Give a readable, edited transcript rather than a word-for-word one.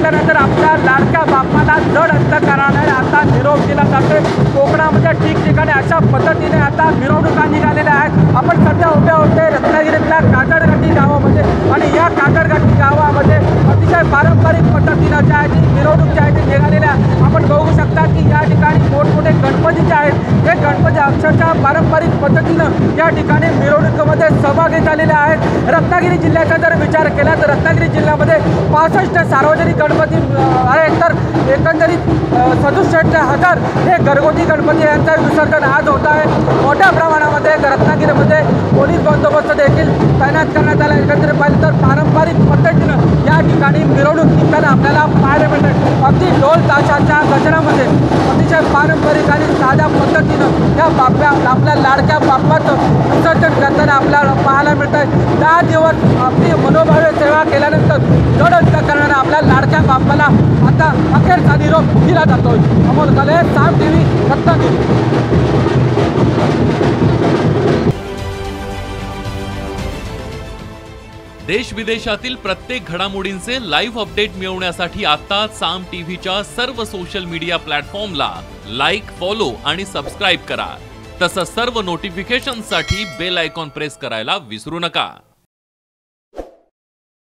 घेतल्यानंतर आपल्या लाडक्या बाप्पाला जड अंतकरणाने आता निरोप दिला जातोय। कोकणामध्ये ठिकठिकाणी अशा पद्धतीने आता मिरवणुका निघालेल्या आहेत। आपण सध्या उभे होते रत्नागिरीतल्या काकडघाटी गावामध्ये आणि या काकडघाटी गावामध्ये अतिशय पारंपरिक पद्धतीनं जी आहे ती मिरवणूक जी आहे ती निघालेल्या आपण बघू शकता की या ठिकाणी मोठमोठे गणपती जे आहेत हे गणपती अक्षरशः पारंपरिक पद्धतीनं या ठिकाणी मिरवणुकीमध्ये सहभागी झालेले आहेत। रत्नागिरी जिल्ह्याचा जर विचार केला तर रत्नागिरी जिल्ह्यामध्ये 65 सार्वजनिक गणपती आहेत, तर एकंदरीत 67,000 हे घरगुती गणपती यांचं विसर्जन आज होत आहे। मोठ्या प्रमाणामध्ये रत्नागिरीमध्ये पोलीस बंदोबस्त देखील तैनात करण्यात आला। एकंदरीत पाहिलं तर पारंपरिक पद्धतीनं या ठिकाणी मिरवणूक निघताना आपल्याला पाहायला मिळतात। अगदी ढोल ताशाच्या गजरामध्ये अतिशय पारंपरिक आणि साध्या पद्धतीनं या आपल्या लाडक्या बाप्पाचं विसर्जन करताना आपल्याला पाहायला मिळत आहे। 10 दिवस आपली मनोभावे सेवा केल्यानंतर जड अंतकरणाने आपल्या लाडक्या बाप्पाला आता अखेरचा निरोप दिला जातोय। अमोल कले, साम टीव्ही, रत्नागिरी। देश विदेशातील प्रत्येक घडामोडींचे लाईव्ह अपडेट मिळवण्यासाठी आता साम टीव्हीच्या सर्व सोशल मीडिया प्लॅटफॉर्मला लाईक, फॉलो आणि सबस्क्राईब करा। तसंच सर्व नोटिफिकेशनसाठी बेल आयकॉन प्रेस करायला विसरू नका।